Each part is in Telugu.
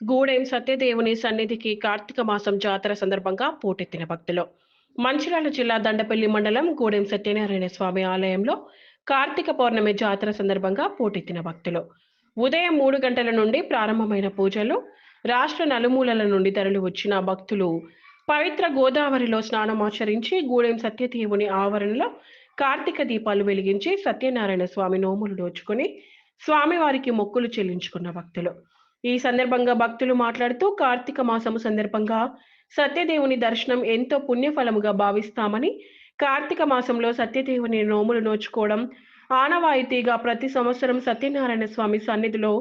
గూడెం సత్యదేవుని సన్నిధికి కార్తీక మాసం జాతర సందర్భంగా పోటెత్తిన భక్తులు. మంచిర్యాల జిల్లా దండపల్లి మండలం గూడెం సత్యనారాయణ స్వామి ఆలయంలో కార్తీక పౌర్ణమి జాతర సందర్భంగా పోటెత్తిన భక్తులు. ఉదయం 3 గంటల నుండి ప్రారంభమైన పూజలు రాష్ట్ర నలుమూలల నుండి తరలి వచ్చిన భక్తులు పవిత్ర గోదావరిలో స్నానమాచరించి గూడెం సత్యదేవుని ఆవరణలో కార్తీక దీపాలు వెలిగించి సత్యనారాయణ స్వామి నోములు నోచుకుని స్వామివారికి మొక్కులు చెల్లించుకున్న భక్తులు. ఈ సందర్భంగా భక్తులు మాట్లాడుతూ కార్తీక మాసము సందర్భంగా సత్యదేవుని దర్శనం ఎంతో పుణ్యఫలముగా భావిస్తామని, కార్తీక మాసంలో సత్యదేవుని నోములు నోచుకోవడం ఆనవాయితీగా ప్రతి సంవత్సరం సత్యనారాయణ స్వామి సన్నిధిలో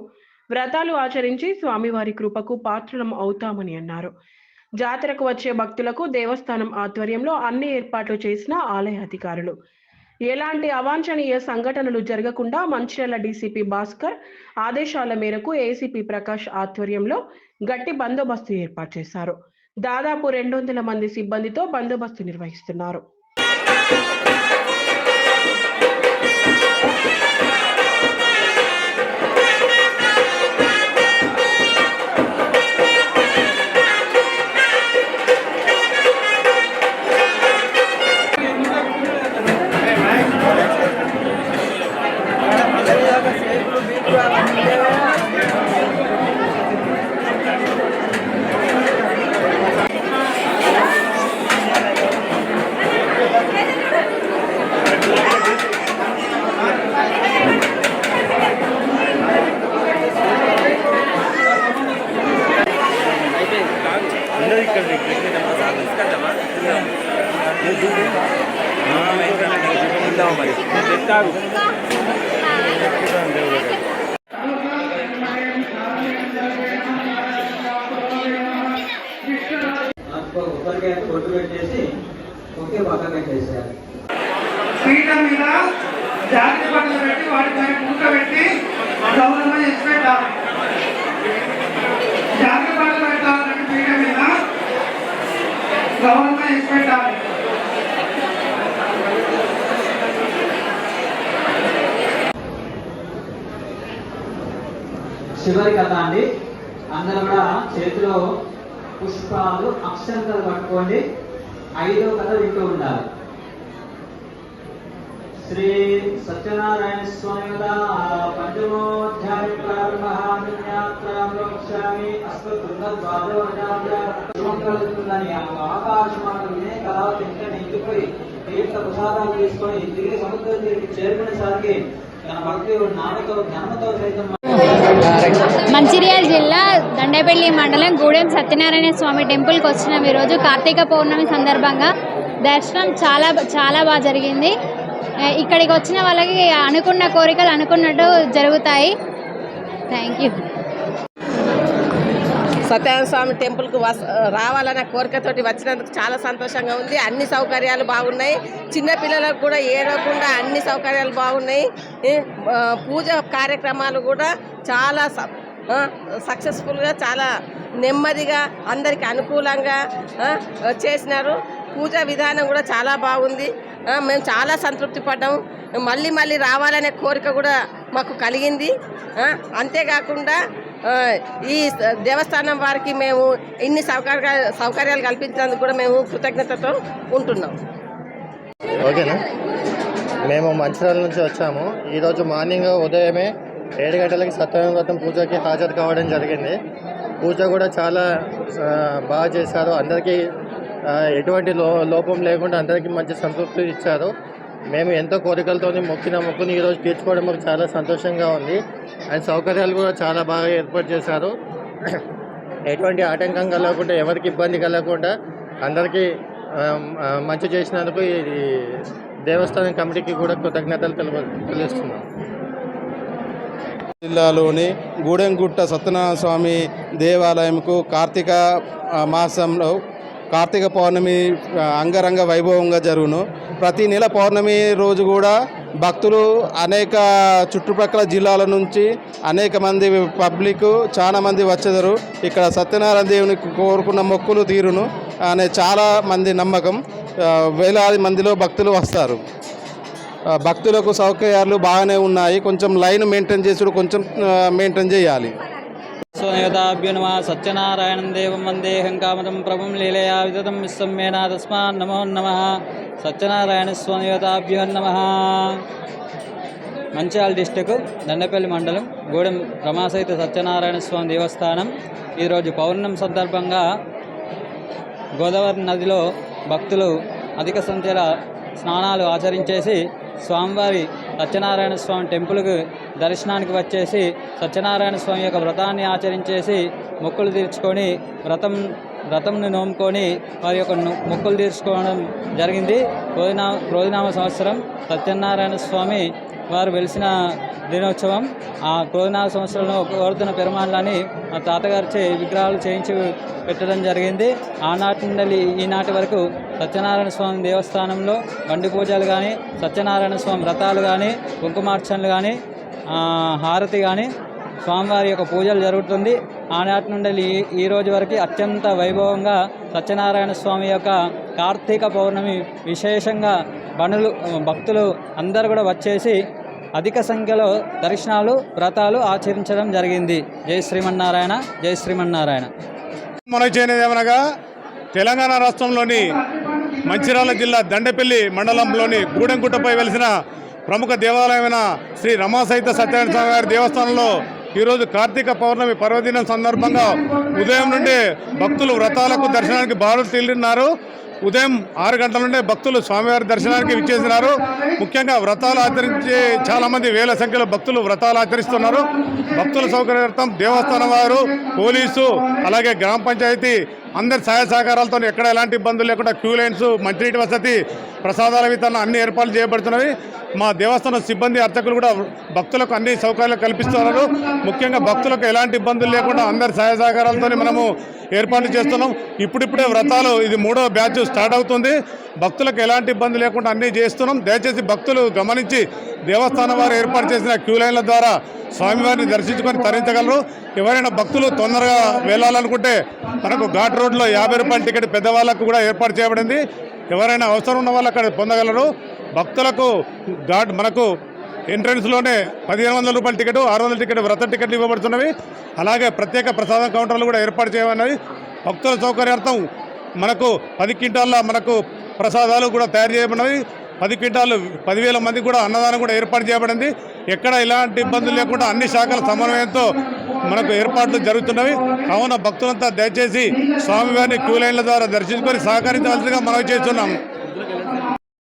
వ్రతాలు ఆచరించి స్వామివారి కృపకు పాత్రలం అవుతామని అన్నారు. జాతరకు వచ్చే భక్తులకు దేవస్థానం ఆధ్వర్యంలో అన్ని ఏర్పాట్లు చేసిన ఆలయ అధికారులు ఎలాంటి అవాంఛనీయ సంఘటనలు జరగకుండా మంచిర్యాల డీసీపీ భాస్కర్ ఆదేశాల మేరకు ఏసీపీ ప్రకాష్ ఆధ్వర్యంలో గట్టి బందోబస్తు ఏర్పాటు చేశారు. దాదాపు 200 మంది సిబ్బందితో బందోబస్తు నిర్వహిస్తున్నారు. పీఠం మీద జాగ్రత్త పనులు పెట్టి వాటిపైన పూట పెట్టి గౌరవం చేసి పెట్టాలి. జాగ్రత్త పనులు పెట్టాలంటే పీఠం మీద గౌరవం చేసి పెట్టాలి. చివరి కథ అండి. అందరూ కూడా చేతిలో పుష్పాలు అక్షంతలు పట్టుకోండి. 5వ కథ వింటూ ఉండాలి. శ్రీ సత్యనారాయణ స్వామి పంచమోధ్యాయ ప్రారంభామి అస్మద్వాదోజాలని ఆకాశమానం వినే కళ నిండిపోయి తీర్థ ప్రసాదాలు తీసుకొని తిరిగి సముద్రం తిరిగి చేరుకునేసరికి తన భక్తి నామతో జ్ఞానంతో సైతం మంచిర్యాల జిల్లా దండపల్లి మండలం గూడెం సత్యనారాయణ స్వామి టెంపుల్కి వచ్చినాం. ఈరోజు కార్తీక పౌర్ణమి సందర్భంగా దర్శనం చాలా బాగా జరిగింది. ఇక్కడికి వచ్చిన వాళ్ళకి అనుకున్న కోరికలు అనుకున్నట్టు జరుగుతాయి. Thank you. సత్యనారాయణ స్వామి టెంపుల్కు రావాలన్న కోరికతోటి వచ్చినందుకు చాలా సంతోషంగా ఉంది. అన్ని సౌకర్యాలు బాగున్నాయి. చిన్నపిల్లలకు కూడా ఏడవకుండా అన్ని సౌకర్యాలు బాగున్నాయి. పూజ కార్యక్రమాలు కూడా చాలా సక్సెస్ఫుల్గా, చాలా నెమ్మదిగా, అందరికీ అనుకూలంగా చేసినారు. పూజా విధానం కూడా చాలా బాగుంది. మేము చాలా సంతృప్తి పడ్డాము. మళ్ళీ మళ్ళీ రావాలనే కోరిక కూడా మాకు కలిగింది. అంతేకాకుండా ఈ దేవస్థానం వారికి మేము ఇన్ని సౌకర్యాలు కల్పించినందుకు కూడా మేము కృతజ్ఞతతో ఉంటున్నాం. ఓకేనా. మేము మంచిర్యాల నుంచి వచ్చాము. ఈరోజు మార్నింగ్ ఉదయమే 7 గంటలకి సత్యనారాయణ వ్రతం పూజకి హాజరు కావడం జరిగింది. పూజ కూడా చాలా బాగా చేశారు. అందరికీ ఎటువంటి లోపం లేకుండా అందరికీ మంచి సంతృప్తి ఇచ్చారు. మేము ఎంతో కోరికలతో మొక్కిన మొక్కుని ఈరోజు తీర్చుకోవడం మాకు చాలా సంతోషంగా ఉంది. అండ్ సౌకర్యాలు కూడా చాలా బాగా ఏర్పాటు చేశారు. ఎటువంటి ఆటంకం కలగకుండా, ఎవరికి ఇబ్బంది కలగకుండా అందరికీ మంచి చేసినందుకు ఈ దేవస్థానం కమిటీకి కూడా కృతజ్ఞతలు తెలుస్తున్నాం. జిల్లాలోని గూడెంగుట్ట సత్యనారాయణ స్వామి దేవాలయంకు కార్తీక మాసంలో కార్తీక పౌర్ణమి అంగరంగ వైభవంగా జరుగును. ప్రతి నెల పౌర్ణమి రోజు కూడా భక్తులు అనేక చుట్టుపక్కల జిల్లాల నుంచి అనేక మంది పబ్లిక్ చాలా మంది వచ్చేదారు. ఇక్కడ సత్యనారాయణ దేవుని కోరుకున్న మొక్కులు తీరును అనే చాలా మంది నమ్మకం. వేలాది మందిలో భక్తులు వస్తారు. భక్తులకు సౌకర్యాలు బాగానే ఉన్నాయి. కొంచెం లైన్ మెయింటైన్ చేసుడు కొంచెం మెయింటైన్ చేయాలి. స్వదేవతాభ్యో నమః. సత్యనారాయణం దేవం వందేహం కామతం ప్రభుం లీలయా విదతం విశ్వమేనా తస్మాన్ నమో నమః. సత్యనారాయణ స్వదేవతాభ్యో నమః. మంచిర్యాల డిస్టిక్ దండపల్లి మండలం గూడెం రమాసహిత సత్యనారాయణ స్వామి దేవస్థానం ఈరోజు పౌర్ణమి సందర్భంగా గోదావరి నదిలో భక్తులు అధిక సంఖ్యలో స్నానాలు ఆచరించేసి స్వామివారి సత్యనారాయణ స్వామి టెంపుల్కి దర్శనానికి వచ్చేసి సత్యనారాయణ స్వామి యొక్క వ్రతాన్ని ఆచరించేసి మొక్కులు తీర్చుకొని వ్రతంను నోముకొని వారి యొక్క మొక్కులు తీర్చుకోవడం జరిగింది. క్రోధినామ సంవత్సరం సత్యనారాయణ స్వామి వారు వెలిసిన దినోత్సవం. ఆ క్రోధినామ సంవత్సరంలో గోవర్ధన పెరుమాళ్ళని మా తాతగారిచే విగ్రహాలు చేయించి పెట్టడం జరిగింది. ఆనాటి నుండి ఈనాటి వరకు సత్యనారాయణ స్వామి దేవస్థానంలో బండి పూజలు కానీ సత్యనారాయణ స్వామి వ్రతాలు కానీ కుంకుమార్చనలు కానీ హారతి కానీ స్వామివారి యొక్క పూజలు జరుగుతుంది. ఆనాటి నుండి ఈ రోజు వరకు అత్యంత వైభవంగా సత్యనారాయణ స్వామి యొక్క కార్తీక పౌర్ణమి విశేషంగా భక్తులు అందరూ కూడా వచ్చేసి అధిక సంఖ్యలో దర్శనాలు వ్రతాలు ఆచరించడం జరిగింది. జై శ్రీమన్నారాయణ, జై శ్రీమన్నారాయణ. మనవి చేయనిది ఏమనగా తెలంగాణ రాష్ట్రంలోని మంచిర్యాల జిల్లా దండపల్లి మండలంలోని గూడెంగుట్టపై వెలిసిన ప్రముఖ దేవాలయమైన శ్రీ రమాసహిత సత్యనారాయణ స్వామి వారి దేవస్థానంలో ఈరోజు కార్తీక పౌర్ణమి పర్వదినం సందర్భంగా ఉదయం నుండి భక్తులు వ్రతాలకు దర్శనానికి బారులు తీరినారు. ఉదయం 6 గంటల నుండే భక్తులు స్వామివారి దర్శనానికి విచ్చేసినారు. ముఖ్యంగా వ్రతాలు ఆచరించే చాలామంది వేల సంఖ్యలో భక్తులు వ్రతాలు ఆచరిస్తున్నారు. భక్తుల సౌకర్యార్థం దేవస్థానం వారు, పోలీసు, అలాగే గ్రామ పంచాయతీ అందరి సహాయ సహకారాలతో ఎక్కడ ఎలాంటి ఇబ్బందులు లేకుండా క్యూ లైన్స్, మంచినీటి వసతి, ప్రసాదాల వితరణ అన్ని ఏర్పాట్లు చేయబడుతున్నవి. మా దేవస్థానం సిబ్బంది అర్చకులు కూడా భక్తులకు అన్ని సౌకర్యాలు కల్పిస్తున్నారు. ముఖ్యంగా భక్తులకు ఎలాంటి ఇబ్బందులు లేకుండా అందరి సహాయ సహకారాలతో మనము ఏర్పాట్లు చేస్తున్నాం. ఇప్పుడిప్పుడే వ్రతాలు ఇది 3వ బ్యాచ్ స్టార్ట్ అవుతుంది. భక్తులకు ఎలాంటి ఇబ్బంది లేకుండా అన్నీ చేస్తున్నాం. దయచేసి భక్తులు గమనించి దేవస్థానం వారు ఏర్పాటు చేసిన క్యూ లైన్ల ద్వారా స్వామివారిని దర్శించుకొని తరించగలరు. ఎవరైనా భక్తులు తొందరగా వెళ్ళాలనుకుంటే మనకు ఘాట్ రోడ్లో 50 రూపాయల టికెట్ పెద్దవాళ్ళకు కూడా ఏర్పాటు చేయబడింది. ఎవరైనా అవసరం ఉన్న వాళ్ళు అక్కడ పొందగలరు. భక్తులకు మనకు ఎంట్రన్స్లోనే 1500 రూపాయల టికెట్, 600 టికెట్ వ్రత టికెట్లు ఇవ్వబడుతున్నవి. అలాగే ప్రత్యేక ప్రసాదం కౌంటర్లు కూడా ఏర్పాటు చేయమన్నవి. భక్తుల సౌకర్యార్థం మనకు 10 క్వింటాళ్ళ మనకు ప్రసాదాలు కూడా తయారు చేయబడినవి. 10 క్వింటాలు 10,000 మందికి కూడా అన్నదానం కూడా ఏర్పాటు చేయబడింది. ఎక్కడ ఎలాంటి ఇబ్బందులు లేకుండా అన్ని శాఖల సమన్వయంతో మనకు ఏర్పాట్లు జరుగుతున్నవి. కావున భక్తులంతా దయచేసి స్వామివారిని క్యూ లైన్ల ద్వారా దర్శించుకొని సహకరించవలసిందిగా మనవి చేస్తున్నాము.